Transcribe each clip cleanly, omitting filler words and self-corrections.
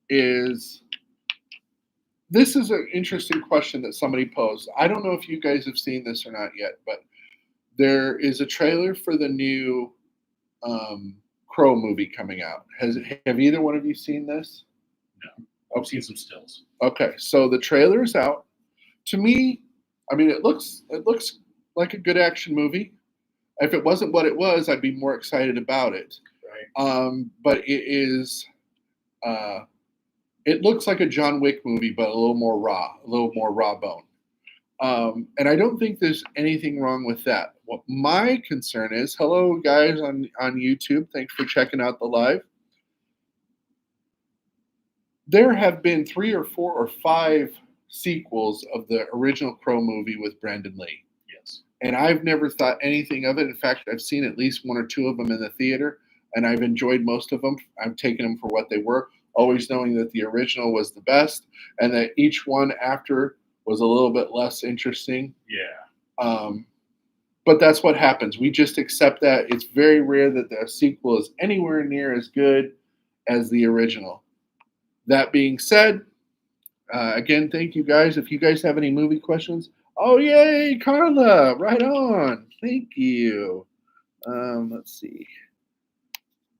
is this is an interesting question that somebody posed. I don't know if you guys have seen this or not yet, but there is a trailer for the new Crow movie coming out. Have either one of you seen this? No. I've seen some stills. Okay, so the trailer is out. To me, I mean, it looks like a good action movie. If it wasn't what it was, I'd be more excited about it. Right. But it is. It looks like a John Wick movie, but a little more raw bone. And I don't think there's anything wrong with that. What my concern is, hello guys on YouTube, thanks for checking out the live. There have been 3 or 4 or 5 sequels of the original Crow movie with Brandon Lee. Yes. And I've never thought anything of it. In fact, I've seen at least 1 or 2 of them in the theater, and I've enjoyed most of them. I've taken them for what they were, always knowing that the original was the best, and that each one after was a little bit less interesting. Yeah. But that's what happens. We just accept that. It's very rare that the sequel is anywhere near as good as the original. That being said, again, thank you guys. If you guys have any movie questions, oh yay, Carla, right on. Thank you. Let's see.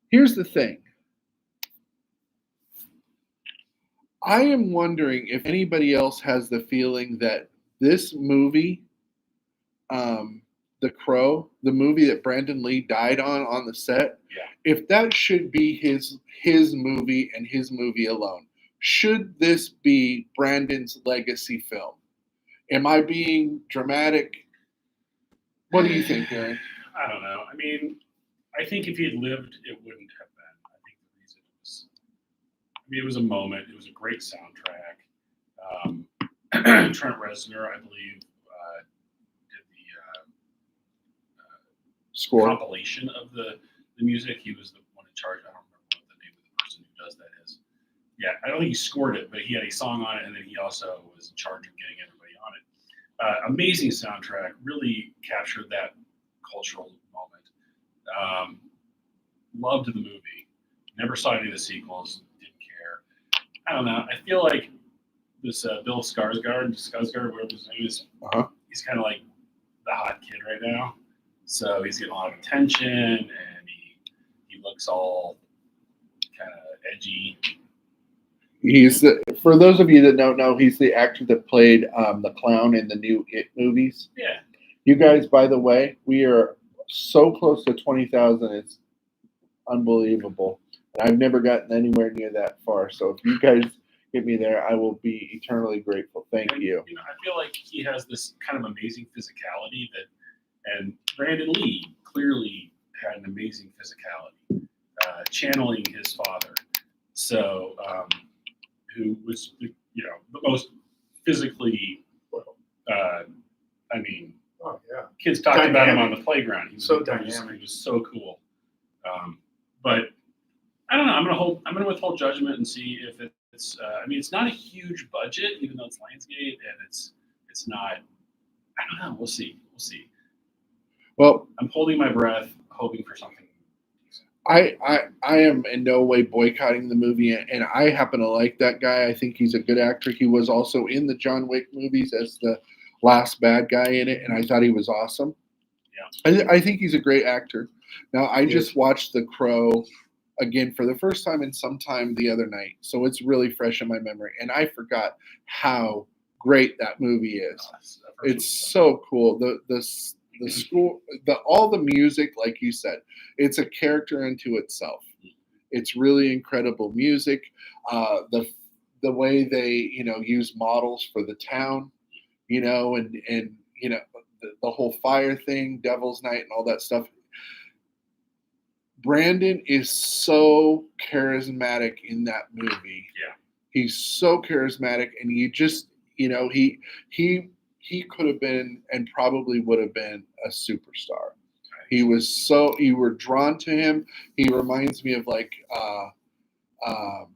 Here's the thing. I am wondering if anybody else has the feeling that this movie, The Crow, the movie that Brandon Lee died on the set, if that should be his movie and his movie alone. Should this be Brandon's legacy film? Am I being dramatic? What do you think, Aaron? I don't know. I mean, I think if he had lived, it wouldn't have been. I think the reason it was a moment. It was a great soundtrack. Trent Reznor, I believe, did the Score compilation of the music. He was the one in charge. I don't remember what the name of the person who does that is. Yeah, I don't think he scored it, but he had a song on it, and then he also was in charge of getting everybody on it. Amazing soundtrack, really captured that cultural moment. Loved the movie. Never saw any of the sequels. Didn't care. I don't know. I feel like this Bill Skarsgård, whatever his name is, he's kind of like the hot kid right now. So he's getting a lot of attention, and he looks all kind of edgy. For those of you that don't know, he's the actor that played the clown in the new It movies. Yeah. You guys, by the way, we are so close to 20,000. It's unbelievable. And I've never gotten anywhere near that far. So if you guys get me there, I will be eternally grateful. Thank you. I feel like he has this kind of amazing physicality and Brandon Lee clearly had an amazing physicality, channeling his father. So, who was the most physically, kids talked about him on the playground. He was so dynamic. He was so cool. But I don't know. I'm gonna withhold judgment and see if it's. It's not a huge budget, even though it's Lionsgate, and it's not. I don't know. We'll see. Well, I'm holding my breath, hoping for something. I am in no way boycotting the movie, and I happen to like that guy. I think he's a good actor. He was also in the John Wick movies as the last bad guy in it, and I thought he was awesome. Yeah, I think he's a great actor. Now, I just watched The Crow again for the first time in some time the other night, so it's really fresh in my memory, and I forgot how great that movie is. It's so cool. The school, all the music, like you said, it's a character unto itself. It's really incredible music. The way they use models for the town, and the whole fire thing, Devil's Night, and all that stuff. Brandon is so charismatic in that movie. Yeah, he's so charismatic, and you just he could have been and probably would have been a superstar. You were drawn to him. He reminds me of like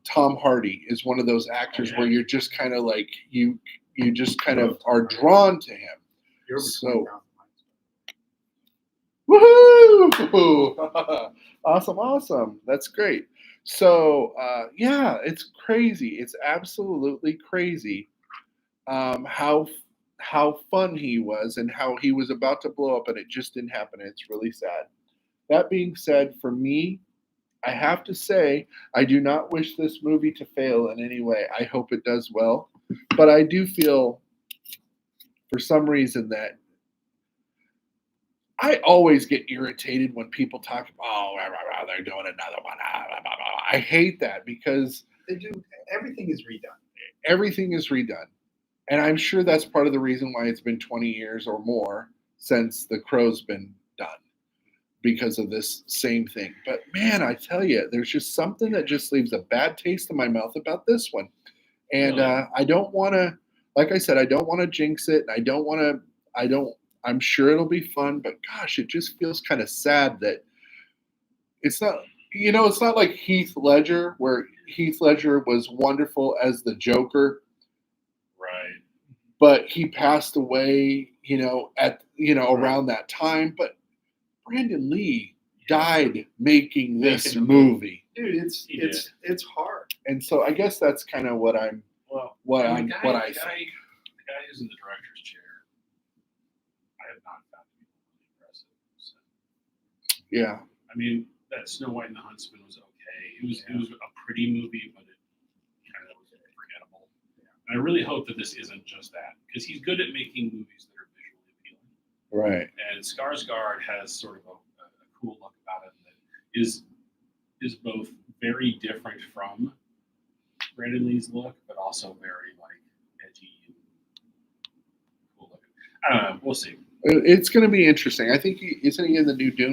Tom Hardy is one of those actors where you're just kind of like you just kind of are drawn to him. So, woohoo! Awesome. That's great. So yeah, it's crazy. It's absolutely crazy how fun he was and how he was about to blow up and it just didn't happen. It's really sad. That being said, for me, I have to say I do not wish this movie to fail in any way. I hope it does well, but I do feel for some reason that I always get irritated when people talk about, oh, rah, rah, rah, they're doing another one. I hate that because They do everything is redone. everything is redone. And I'm sure that's part of the reason why it's been 20 years or more since The Crow's been done because of this same thing. But man, I tell you, there's just something that just leaves a bad taste in my mouth about this one. And Really? I don't want to, like I said, I don't want to jinx it. And I don't want to, I don't, I'm sure it'll be fun, but gosh, it just feels kind of sad that it's not, it's not like Heath Ledger, where Heath Ledger was wonderful as the Joker, Right. but he passed away, at, Right. around that time. But Brandon Lee Yeah. died making this Making the movie. movie. Dude, He it's hard. And so I guess that's kind of what I'm, Well, what and I'm, the guy, what I the think. guy, the guy who's in the director's chair, I have not found to be really impressive. So, Yeah. I mean, that Snow White and the Huntsman was okay. It was a pretty movie, but it kind of was forgettable. And I really hope that this isn't just that because he's good at making movies that are visually appealing. Right. And Skarsgård has sort of a cool look about it that is both very different from Brandon Lee's look, but also very like edgy and cool looking. I don't know. We'll see. It's going to be interesting. I think isn't he in the new Dune